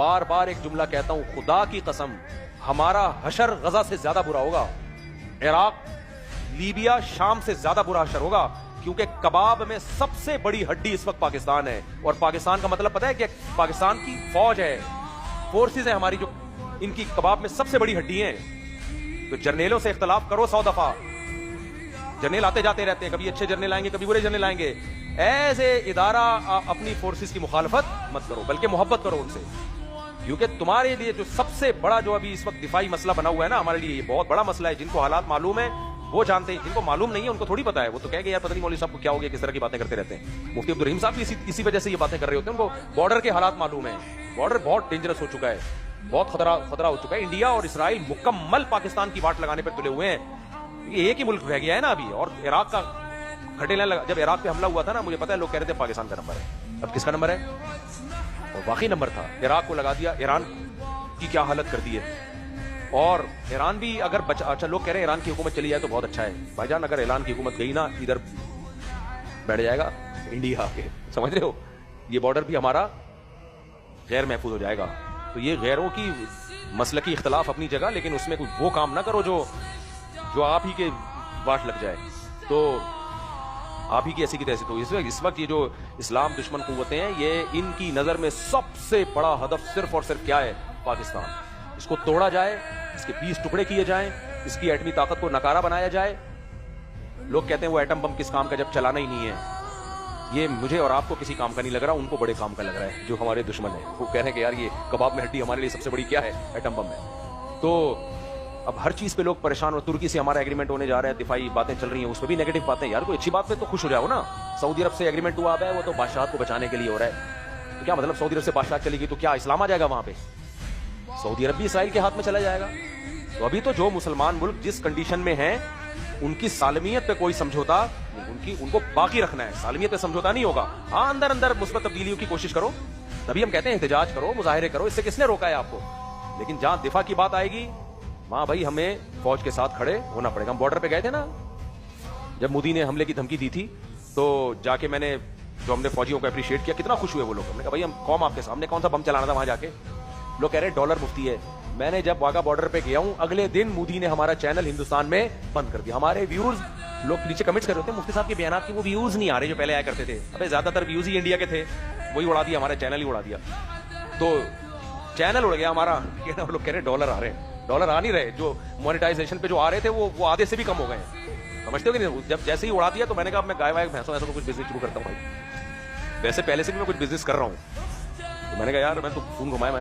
بار بار ایک جملہ کہتا ہوں، خدا کی قسم ہمارا حشر غزہ سے زیادہ برا ہوگا، عراق، لیبیا، شام سے زیادہ برا حشر ہوگا، کیونکہ کباب میں سب سے بڑی ہڈی اس وقت پاکستان ہے. اور پاکستان کا مطلب پتہ ہے کہ پاکستان کی فوج ہے، فورسز ہیں ہماری، جو ان کی کباب میں سب سے بڑی ہڈی ہیں. تو جرنیلوں سے اختلاف کرو 100 دفعہ، جرنیل آتے جاتے رہتے ہیں، کبھی اچھے جرنیل آئیں گے، کبھی برے جرنیل آئیں گے. ایز اے ادارہ اپنی فورسز کی مخالفت مت کرو، بلکہ محبت کرو ان سے، کیونکہ تمہارے لیے جو سب سے بڑا جو ابھی اس وقت دفاعی مسئلہ بنا ہوا ہے نا، ہمارے لیے یہ بہت بڑا مسئلہ ہے. جن کو حالات معلوم ہیں وہ جانتے ہیں، جن کو معلوم نہیں ہے ان کو تھوڑی پتا ہے. وہ تو کہہ گے یار پتہ نہیں مولوی صاحب کو کیا ہو گیا، کس طرح کی باتیں کرتے رہتے ہیں. مفتی عبدالرحیم صاحب بھی اسی وجہ سے یہ باتیں کر رہے ہوتے ہیں. ان کو بارڈر کے حالات معلوم ہیں، بارڈر بہت ڈینجرس ہو چکا ہے، بہت خطرہ ہو چکا ہے. انڈیا اور اسرائیل مکمل پاکستان کی واٹ لگانے پر تلے ہوئے ہیں. یہ ایک ہی ملک رہ گیا ہے نا ابھی. اور عراق کا گھٹے لگا، جب عراق پہ حملہ ہوا تھا نا، مجھے پتا ہے لوگ کہہ رہے تھے پاکستان کا نمبر ہے. اب کس کا نمبر ہے؟ اور واقعی نمبر تھا. عراق کو لگا دیا. ایران کی کیا حالت کر دی ہے. اور ایران بھی اگر اچھا لوگ کہہ رہے ہیں ایران کی حکومت چلی جائے تو بہت اچھا ہے. بھائی جان اگر ایران کی حکومت گئی نا، ادھر بیٹھ جائے گا انڈیا کے، سمجھ رہے ہو؟ یہ بارڈر بھی ہمارا غیر محفوظ ہو جائے گا. تو یہ غیروں کی مسلکی اختلاف اپنی جگہ، لیکن اس میں کوئی وہ کام نہ کرو جو آپ ہی کے واٹ لگ جائے. تو آپ ہی کی ایسی کی تیسی. تو اس وقت یہ جو اسلام دشمن قوتیں ہیں، یہ ان کی نظر میں سب سے بڑا ہدف صرف اور صرف کیا ہے؟ پاکستان. اس کو توڑا جائے، اس کے 20 ٹکڑے کیے جائیں، اس کی ایٹمی طاقت کو نکارا بنایا جائے. لوگ کہتے ہیں وہ ایٹم بم کس کام کا جب چلانا ہی نہیں ہے. یہ مجھے اور آپ کو کسی کام کا نہیں لگ رہا، ان کو بڑے کام کا لگ رہا ہے جو ہمارے دشمن ہیں. وہ کہہ رہے ہیں کہ یار یہ کباب میں ہڈی ہمارے لیے سب سے بڑی کیا ہے؟ ایٹم بم ہے. تو اب ہر چیز پہ لوگ پریشان ہو. ترکی سے ہمارا ایگریمنٹ ہونے جا رہا ہے، دفاعی باتیں چل رہی ہیں، اس پہ بھی نیگیٹو باتیں. یار کوئی اچھی بات پہ تو خوش ہو جاؤ نا. سعودی عرب سے ایگریمنٹ ہوا ہے، وہ تو بادشاہت کو بچانے کے لیے ہو رہا ہے. تو کیا مطلب سعودی عرب سے بادشاہت چلے گی تو کیا اسلام آ جائے گا وہاں پہ؟ سعودی عرب بھی اسرائیل کے ہاتھ میں چلا جائے گا. تو ابھی تو جو مسلمان ملک جس کنڈیشن میں ہیں، ان کی سالمیت پہ کوئی سمجھوتا نہیں، ان کو باقی رکھنا ہے. سالمیت پہ سمجھوتا نہیں ہوگا. ہاں اندر مثبت تبدیلیوں کی کوشش کرو، تبھی ہم کہتے ہیں احتجاج کرو، مظاہرے کرو. اس سے کس نے روکا ہے آپ کو؟ لیکن جہاں دفاع کی بات آئے گی، وہاں بھائی ہمیں فوج کے ساتھ کھڑے ہونا پڑے گا. ہم بارڈر پہ گئے تھے نا، جب مودی نے حملے کی دھمکی دی تھی، تو جا کے میں نے جو ہم نے فوجیوں کو اپریشیٹ کیا، کتنا خوش ہوئے وہ لوگ. ہم نے کہا بھائی ہم قوم آپ کے سامنے، کون سا بم چلانا تھا وہاں جا کے. لوگ کہہ رہے ہیں ڈالر مفتی ہے. میں نے جب واگا بارڈر پہ گیا ہوں، اگلے دن مودی نے ہمارا چینل ہندوستان میں بند کر دیا. ہمارے ویورز لوگ نیچے کمنٹس کر رہے ہوتے ہیں مفتی صاحب کے بیانات کی وہ ویوز نہیں آ رہے جو پہلے آیا کرتے تھے. ابے زیادہ تر ویوز ہی انڈیا کے تھے، وہی اڑا دیا، ہمارا چینل ہی اڑا دیا. تو چینل اڑ گیا ہمارا. لوگ کہہ رہے ڈالر آ رہے ہیں، ڈالر آ نہیں رہے. جو مونیٹائزیشن پہ جو آ رہے تھے وہ آدھے سے بھی کم ہو گئے ہیں. سمجھتے ہو کہ نہیں؟ جب جیسے ہی اڑا دیا تو میں نے کہا میں گائے وائے بھینسوں ایسا کچھ بزنس شروع کرتا ہوں. بھائی ویسے پہلے سے بھی میں کچھ بزنس کر رہا ہوں. تو میں نے کہا یار میں تو فون گھمایا.